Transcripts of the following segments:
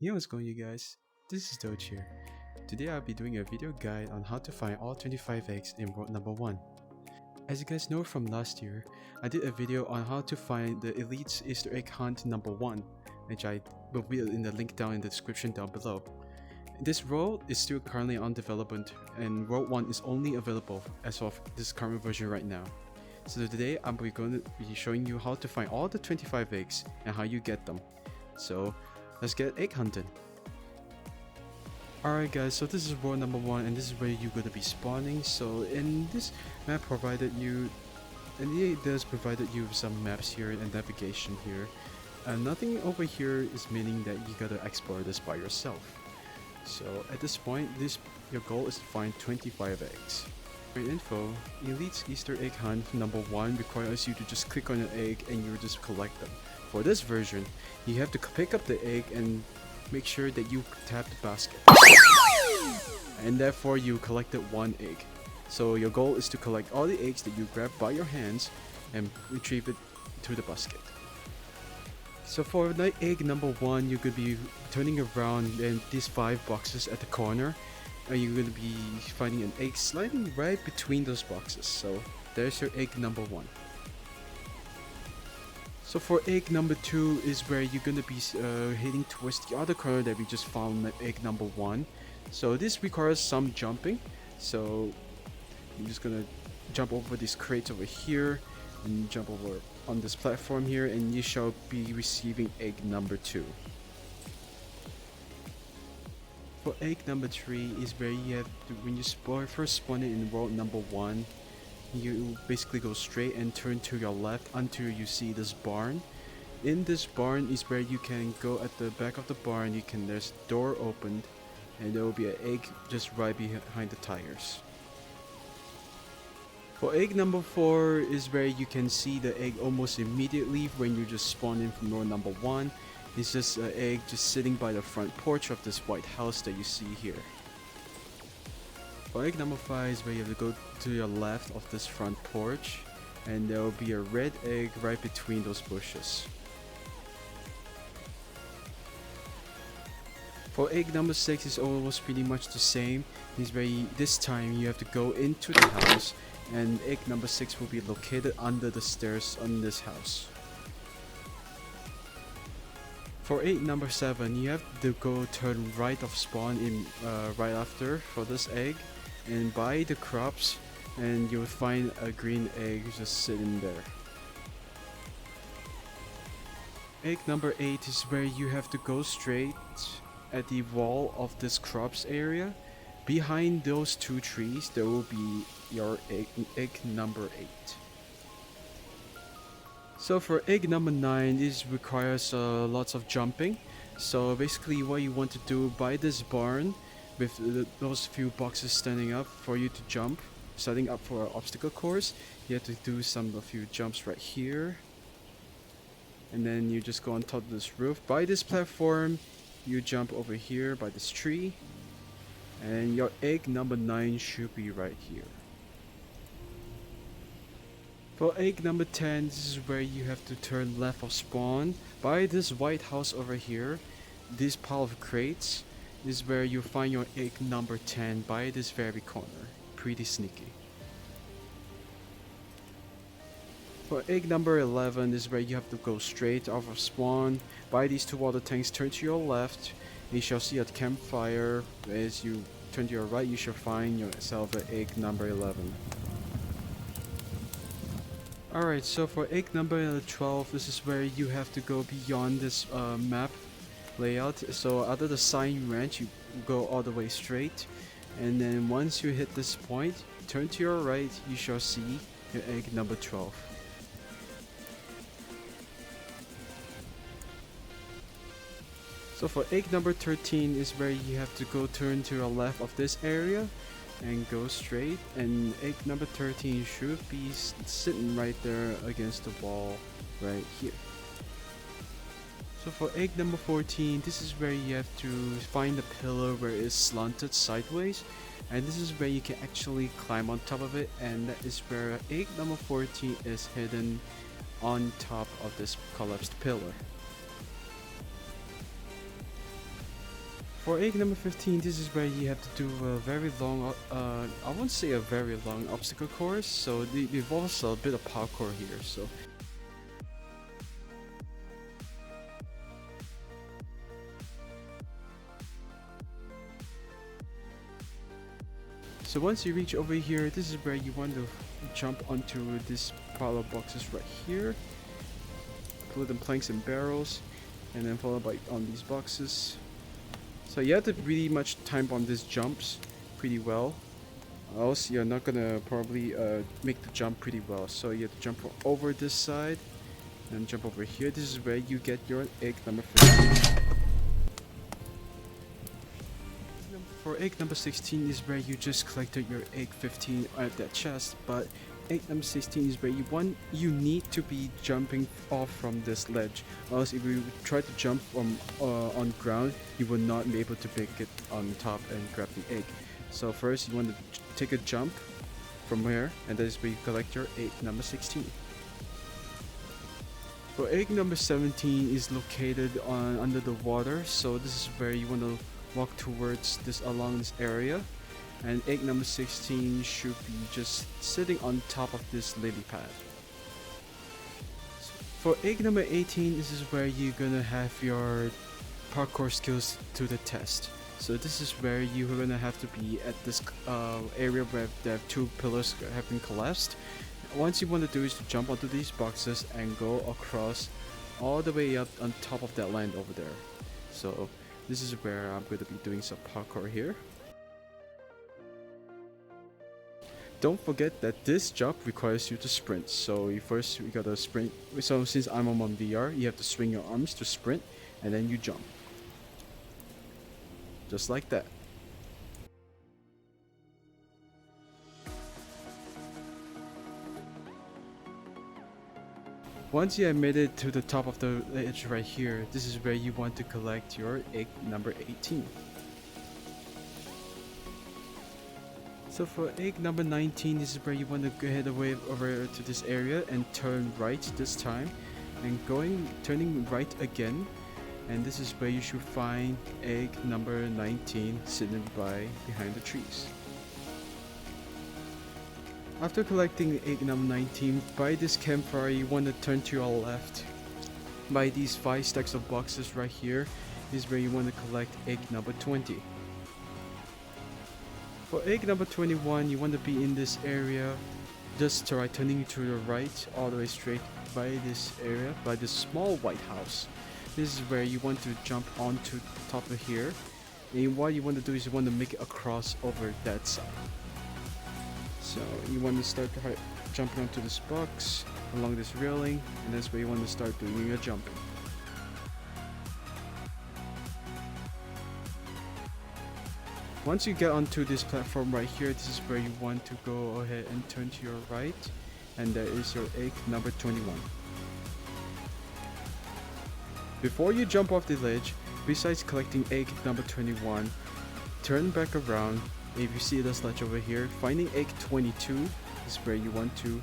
Hey, what's going you guys? This is Doge here. Today I'll be doing a video guide on how to find all 25 eggs in world number 1. As you guys know from last year, I did a video on how to find the Elite's Easter egg hunt number 1, which I will be in the link down in the description down below. This world is still currently on development and world 1 is only available as of this current version right now. So today I'm going to be showing you how to find all the 25 eggs and how you get them. So let's get egg hunting. Alright guys, so this is world number 1 and this is where you're going to be spawning. So in this map provided you, and it does provided you with some maps here and navigation here. And nothing over here is meaning that you gotta explore this by yourself. So at this point, your goal is to find 25 eggs. For info, Elite's Easter egg hunt number 1 requires you to just click on an egg and you just collect them. For this version, you have to pick up the egg and make sure that you tap the basket. And therefore you collected 1 egg. So your goal is to collect all the eggs that you grab by your hands and retrieve it to the basket. So for egg number 1, you're going to be turning around in these 5 boxes at the corner. And you're going to be finding an egg sliding right between those boxes. So there's your egg number 1. So for egg number 2 is where you're going to be heading towards the other corner that we just found at egg number 1. So this requires some jumping. So I'm just going to jump over these crates over here and jump over on this platform here and you shall be receiving egg number 2. For egg number 3 is where you have to, when you first spawn it in world number 1, you basically go straight and turn to your left until you see this barn. In this barn is where you can go at the back of the barn, there's a door opened and there will be an egg just right behind the tires. For egg number 4 is where you can see the egg almost immediately when you just spawn in from world number 1. It's just an egg just sitting by the front porch of this white house that you see here. For egg number 5 is where you have to go to your left of this front porch and there will be a red egg right between those bushes. For egg number 6 is almost pretty much the same. It's where this time you have to go into the house and egg number 6 will be located under the stairs on this house. For egg number 7, you have to go turn right of spawn in right after for this egg and buy the crops and you'll find a green egg just sitting there. Egg number 8 is where you have to go straight at the wall of this crops area. Behind those 2 trees there will be your egg number 8. So for egg number 9, this requires lots of jumping. So basically what you want to do by this barn with those few boxes standing up for you to jump, setting up for an obstacle course, you have to do a few jumps right here. And then you just go on top of this roof. By this platform, you jump over here by this tree. And your egg number 9 should be right here. For egg number 10, this is where you have to turn left of spawn. By this white house over here, this pile of crates is where you find your egg number 10 by this very corner. Pretty sneaky. For egg number 11 is where you have to go straight off of spawn. By these 2 water tanks, turn to your left. You shall see a campfire. As you turn to your right, you shall find yourself an egg number 11. Alright, so for egg number 12, this is where you have to go beyond this map layout. So out of the sign ranch, you go all the way straight. And then once you hit this point, turn to your right, you shall see your egg number 12. So for egg number 13 is where you have to go turn to your left of this area and go straight, and egg number 13 should be sitting right there against the wall right here. So for egg number 14, this is where you have to find the pillar where it's slanted sideways, and this is where you can actually climb on top of it, and that is where egg number 14 is hidden on top of this collapsed pillar. For egg number 15, this is where you have to do a very long, I won't say a very long obstacle course, so it involves a bit of parkour here. So once you reach over here, this is where you want to jump onto this pile of boxes right here. Put them planks and barrels, and then followed by on these boxes. So you have to really much time on these jumps pretty well, else you're not gonna probably make the jump pretty well. So you have to jump over this side and jump over here. This is where you get your egg number 15. For egg number 16 is where you just collected your egg 15 at that chest, but egg number 16 is where you need to be jumping off from this ledge, or else if you try to jump from on ground, you will not be able to pick it on top and grab the egg. So first you want to take a jump from here, and that is where you collect your egg number 16. For egg number 17 is located under the water, so this is where you want to walk towards along this area, and egg number 16 should be just sitting on top of this lily pad. For egg number 18, this is where you're gonna have your parkour skills to the test. So this is where you're gonna have to be at this area where the two pillars have been collapsed. Once you want to do is to jump onto these boxes and go across all the way up on top of that land over there. So this is where I'm going to be doing some parkour here. Don't forget that this jump requires you to sprint. So you gotta sprint. So since I'm on VR, you have to swing your arms to sprint, and then you jump. Just like that. Once you have made it to the top of the ledge right here, this is where you want to collect your egg number 18. So for egg number 19, this is where you want to go head away over to this area and turn right this time, and turning right again, and this is where you should find egg number 19 sitting behind the trees. After collecting egg number 19, by this campfire you want to turn to your left. By these 5 stacks of boxes right here is where you want to collect egg number 20. For egg number 21, you want to be in this area, just turning to the right all the way straight by this area, by this small white house. This is where you want to jump onto top of here, and what you want to do is you want to make it across over that side. So you want to start jumping onto this box along this railing, and that's where you want to start doing your jumping. Once you get onto this platform right here, this is where you want to go ahead and turn to your right, and that is your egg number 21. Before you jump off the ledge, besides collecting egg number 21, turn back around. If you see this ledge over here, finding egg 22 is where you want to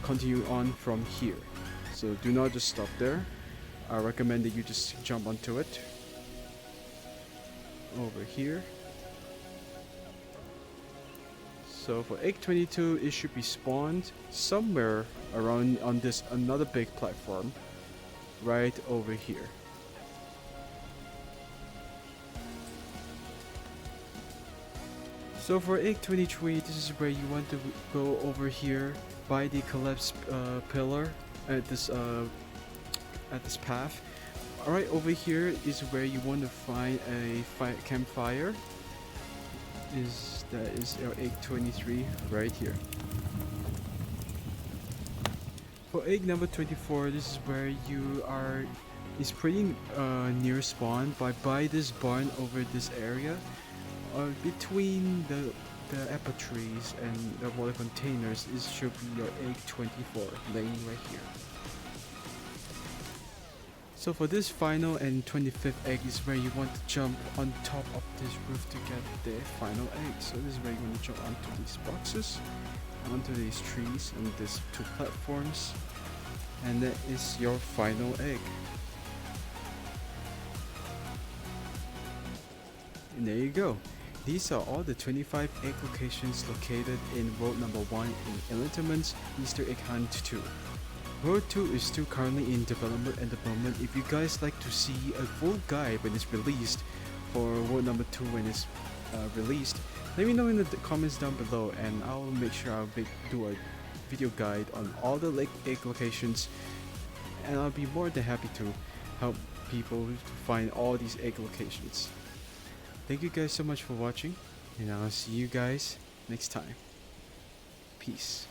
continue on from here. So do not just stop there. I recommend that you just jump onto it. Over here. So for egg 22, it should be spawned somewhere around on this another big platform right over here. So for egg 23, this is where you want to go over here by the collapsed pillar at this path. Alright, over here is where you want to find a campfire. That is our egg 23 right here. For egg number 24, this is where you are. It's pretty near spawn, by this barn over this area. Between the apple trees and the water containers, it should be your egg 24 laying right here. So for this final and 25th egg is where you want to jump on top of this roof to get the final egg. So this is where you want to jump onto these boxes, onto these trees and these 2 platforms, and that is your final egg. And there you go. These are all the 25 egg locations located in World Number 1 in Eliteiment Easter Egg Hunt 2. World 2 is still currently in development at the moment. If you guys like to see a full guide when it's released for World Number 2 when it's released, let me know in the comments down below and I'll make sure I'll do a video guide on all the egg locations, and I'll be more than happy to help people to find all these egg locations. Thank you guys so much for watching, and I'll see you guys next time. Peace.